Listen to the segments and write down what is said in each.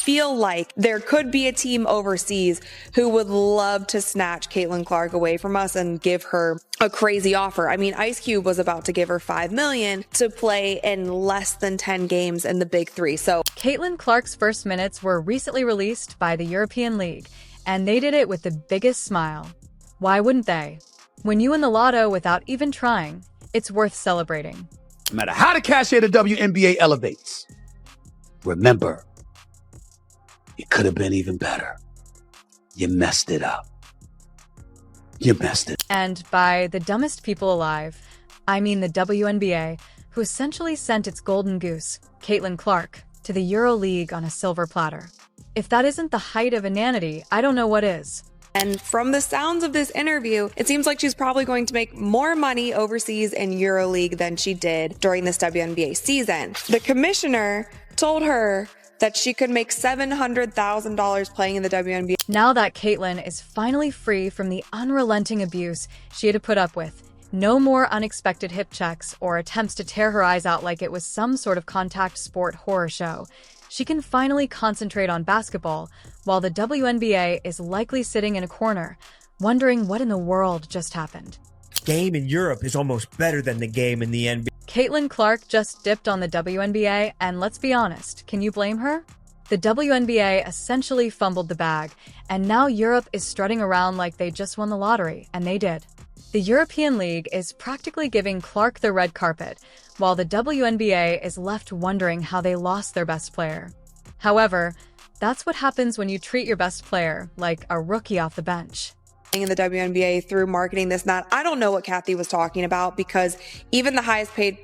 feel like there could be a team overseas who would love to snatch Caitlin Clark away from us and give her a crazy offer. I mean, Ice Cube was about to give her $5 million to play in less than 10 games in the Big Three. So Caitlin Clark's first minutes were recently released by the European League, and they did it with the biggest smile. Why wouldn't they? When you win the lotto without even trying, it's worth celebrating. No matter how the cachet of the WNBA elevates, remember, it could have been even better. You messed it up. You messed it. And by the dumbest people alive, I mean the WNBA, who essentially sent its golden goose, Caitlin Clark, to the EuroLeague on a silver platter. If that isn't the height of inanity, I don't know what is. And from the sounds of this interview, it seems like she's probably going to make more money overseas in EuroLeague than she did during this WNBA season. The commissioner told her that she could make $700,000 playing in the WNBA. Now that Caitlin is finally free from the unrelenting abuse she had to put up with, no more unexpected hip checks or attempts to tear her eyes out like it was some sort of contact sport horror show, she can finally concentrate on basketball, while the WNBA is likely sitting in a corner, wondering what in the world just happened. Game in Europe is almost better than the game in the NBA. Caitlin Clark just dipped on the WNBA, and let's be honest, can you blame her? The WNBA essentially fumbled the bag, and now Europe is strutting around like they just won the lottery, and they did. The European League is practically giving Clark the red carpet, while the WNBA is left wondering how they lost their best player. However, that's what happens when you treat your best player like a rookie off the bench. In the WNBA through marketing this and that. I don't know what Kathy was talking about, because even the highest paid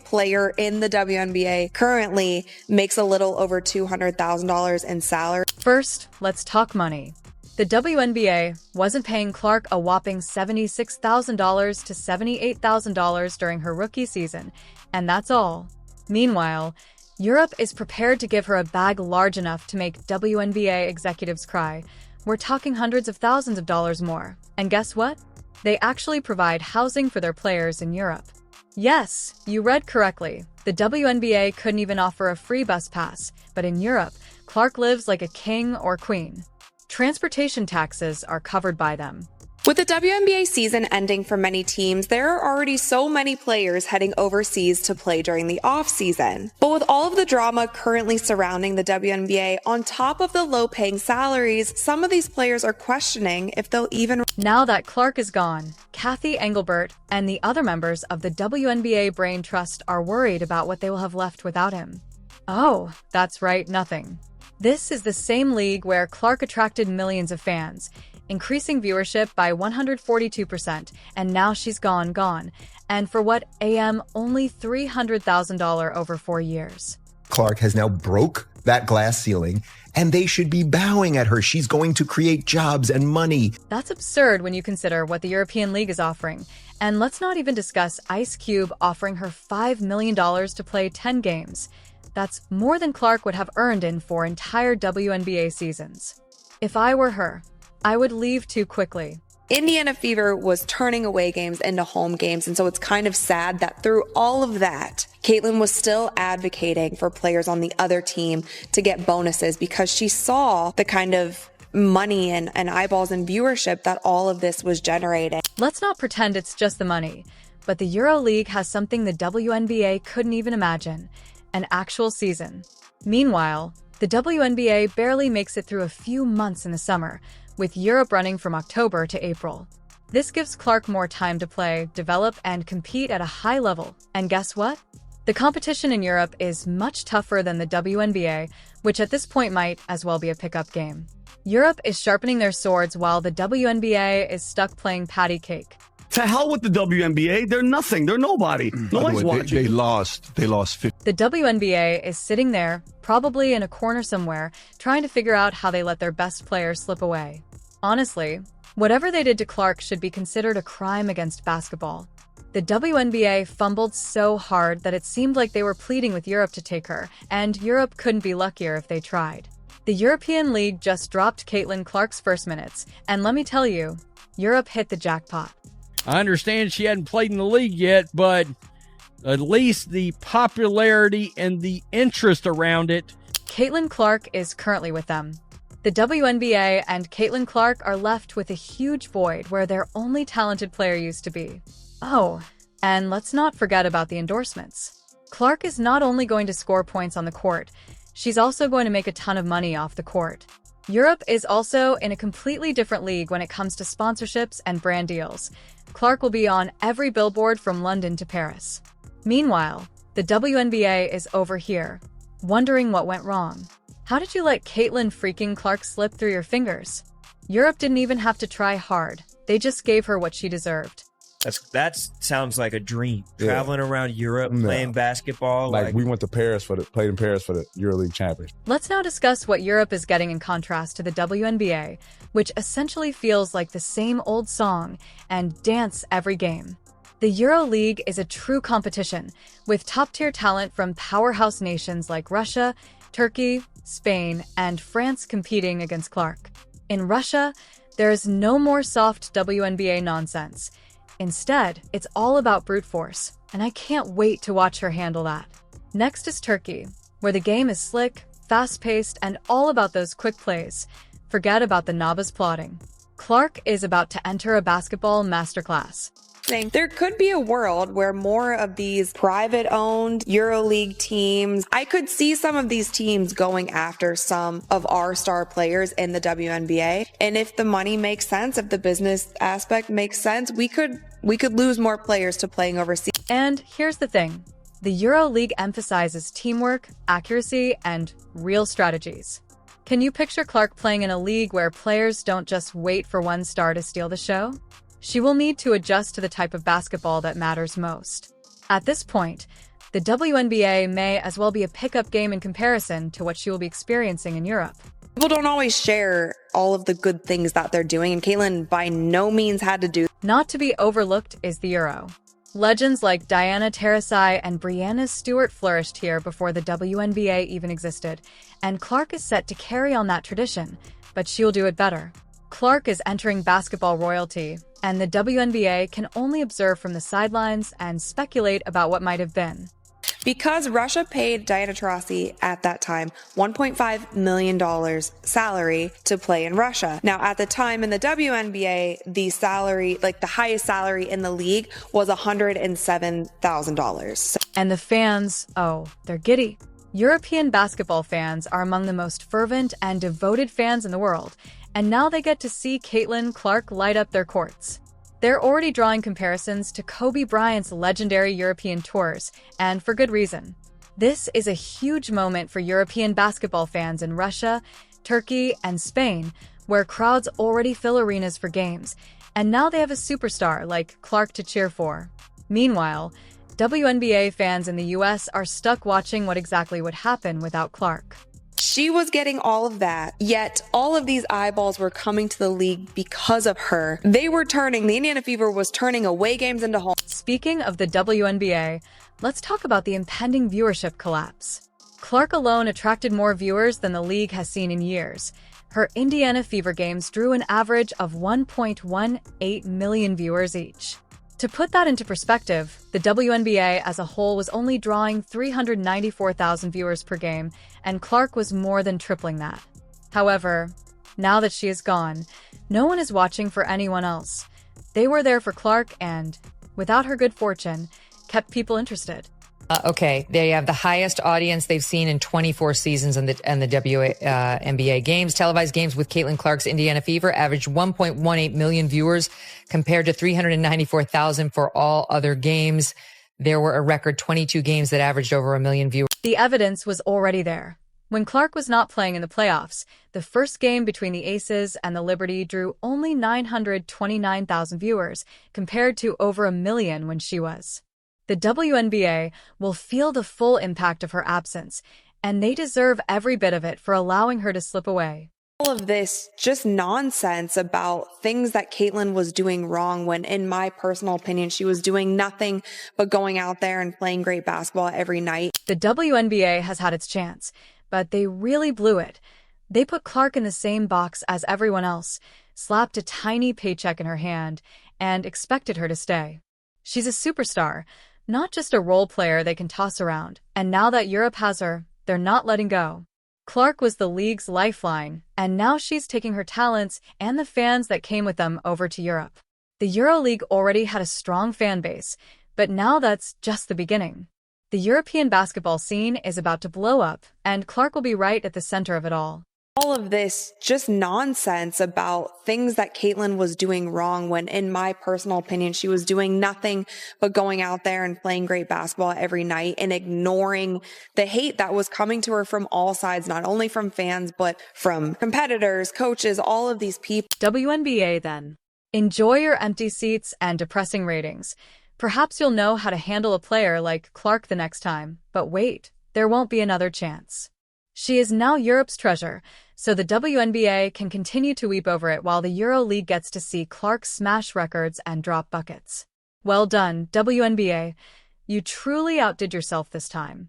player in the WNBA currently makes a little over $200,000 in salary. First, let's talk money. The WNBA wasn't paying Clark a whopping $76,000 to $78,000 during her rookie season, and that's all. Meanwhile, Europe is prepared to give her a bag large enough to make WNBA executives cry. We're talking hundreds of thousands of dollars more. And guess what? They actually provide housing for their players in Europe. Yes, you read correctly. The WNBA couldn't even offer a free bus pass, but in Europe, Clark lives like a king or queen. Transportation taxes are covered by them. With the WNBA season ending for many teams, there are already so many players heading overseas to play during the off-season. But with all of the drama currently surrounding the WNBA, on top of the low-paying salaries, some of these players are questioning if they'll even... Now that Clark is gone, Kathy Engelbert and the other members of the WNBA Brain Trust are worried about what they will have left without him. Oh, that's right, nothing. This is the same league where Clark attracted millions of fans, increasing viewership by 142%, and now she's gone, and for what, only $300,000 over 4 years. Clark has now broke that glass ceiling, and they should be bowing at her. She's going to create jobs and money. That's absurd when you consider what the European League is offering. And let's not even discuss Ice Cube offering her $5 million to play 10 games. That's more than Clark would have earned in 4 entire WNBA seasons. If I were her, I would leave too quickly. Indiana Fever was turning away games into home games, and so it's kind of sad that through all of that, Caitlin was still advocating for players on the other team to get bonuses, because she saw the kind of money and eyeballs and viewership that all of this was generating. Let's not pretend it's just the money, but the EuroLeague has something the WNBA couldn't even imagine: an actual season. Meanwhile, the WNBA barely makes it through a few months in the summer, with Europe running from October to April. This gives Clark more time to play, develop, and compete at a high level. And guess what? The competition in Europe is much tougher than the WNBA, which at this point might as well be a pickup game. Europe is sharpening their swords while the WNBA is stuck playing patty cake. To hell with the WNBA. They're nothing. They're nobody. Nobody's watching. They lost 50. The WNBA is sitting there, probably in a corner somewhere, trying to figure out how they let their best players slip away. Honestly, whatever they did to Clark should be considered a crime against basketball. The WNBA fumbled so hard that it seemed like they were pleading with Europe to take her, and Europe couldn't be luckier if they tried. The European League just dropped Caitlin Clark's first minutes, and let me tell you, Europe hit the jackpot. I understand she hadn't played in the league yet, but at least the popularity and the interest around it. Caitlin Clark is currently with them. The WNBA and Caitlin Clark are left with a huge void where their only talented player used to be. Oh, and let's not forget about the endorsements. Clark is not only going to score points on the court, she's also going to make a ton of money off the court. Europe is also in a completely different league when it comes to sponsorships and brand deals. Clark will be on every billboard from London to Paris. Meanwhile, the WNBA is over here, wondering what went wrong. How did you let Caitlin freaking Clark slip through your fingers? Europe didn't even have to try hard. They just gave her what she deserved. That sounds like a dream. Traveling around Europe, playing basketball. Like we went to Paris played in Paris for the EuroLeague Championship. Let's now discuss what Europe is getting in contrast to the WNBA, which essentially feels like the same old song and dance every game. The EuroLeague is a true competition, with top-tier talent from powerhouse nations like Russia, Turkey, Spain, and France competing against Clark. In Russia, there is no more soft WNBA nonsense. Instead, it's all about brute force, and I can't wait to watch her handle that. Next is Turkey, where the game is slick, fast-paced, and all about those quick plays. Forget about the novice plotting. Clark is about to enter a basketball masterclass. There could be a world where more of these private-owned EuroLeague teams, I could see some of these teams going after some of our star players in the WNBA. And if the money makes sense, if the business aspect makes sense, we could lose more players to playing overseas. And here's the thing. The EuroLeague emphasizes teamwork, accuracy, and real strategies. Can you picture Clark playing in a league where players don't just wait for one star to steal the show? She will need to adjust to the type of basketball that matters most. At this point, the WNBA may as well be a pickup game in comparison to what she will be experiencing in Europe. People don't always share all of the good things that they're doing, and Caitlin by no means had to do. Not to be overlooked is the Euro. Legends like Diana Taurasi and Brianna Stewart flourished here before the WNBA even existed, and Clark is set to carry on that tradition, but she'll do it better. Clark is entering basketball royalty, and the WNBA can only observe from the sidelines and speculate about what might have been. Because Russia paid Diana Taurasi at that time $1.5 million salary to play in Russia. Now, at the time in the WNBA, the salary, like the highest salary in the league, was $107,000. And the fans, oh, they're giddy. European basketball fans are among the most fervent and devoted fans in the world, and now they get to see Caitlin Clark light up their courts. They're already drawing comparisons to Kobe Bryant's legendary European tours, and for good reason. This is a huge moment for European basketball fans in Russia, Turkey, and Spain, where crowds already fill arenas for games, and now they have a superstar like Clark to cheer for. Meanwhile, WNBA fans in the US are stuck watching what exactly would happen without Clark. She was getting all of that, yet all of these eyeballs were coming to the league because of her. The Indiana Fever was turning away games into home. Speaking of the WNBA, let's talk about the impending viewership collapse. Clark alone attracted more viewers than the league has seen in years. Her Indiana Fever games drew an average of 1.18 million viewers each. To put that into perspective, the WNBA as a whole was only drawing 394,000 viewers per game, and Clark was more than tripling that. However, now that she is gone, no one is watching for anyone else. They were there for Clark and, without her good fortune, kept people interested. Okay, they have the highest audience they've seen in 24 seasons in the WNBA games. Televised games with Caitlin Clark's Indiana Fever averaged 1.18 million viewers compared to 394,000 for all other games. There were a record 22 games that averaged over 1 million viewers. The evidence was already there. When Clark was not playing in the playoffs, the first game between the Aces and the Liberty drew only 929,000 viewers, compared to over 1 million when she was. The WNBA will feel the full impact of her absence, and they deserve every bit of it for allowing her to slip away. All of this just nonsense about things that Caitlin was doing wrong when, in my personal opinion, she was doing nothing but going out there and playing great basketball every night. The WNBA has had its chance, but they really blew it. They put Clark in the same box as everyone else, slapped a tiny paycheck in her hand, and expected her to stay. She's a superstar, not just a role player they can toss around, and now that Europe has her, they're not letting go. Clark was the league's lifeline, and now she's taking her talents and the fans that came with them over to Europe. The EuroLeague already had a strong fan base, but now that's just the beginning. The European basketball scene is about to blow up, and Clark will be right at the center of it all. All of this just nonsense about things that Caitlin was doing wrong when, in my personal opinion, she was doing nothing but going out there and playing great basketball every night and ignoring the hate that was coming to her from all sides, not only from fans, but from competitors, coaches, all of these people. WNBA then. Enjoy your empty seats and depressing ratings. Perhaps you'll know how to handle a player like Clark the next time, but wait, there won't be another chance. She is now Europe's treasure, so the WNBA can continue to weep over it while the EuroLeague gets to see Clark smash records and drop buckets. Well done, WNBA. You truly outdid yourself this time.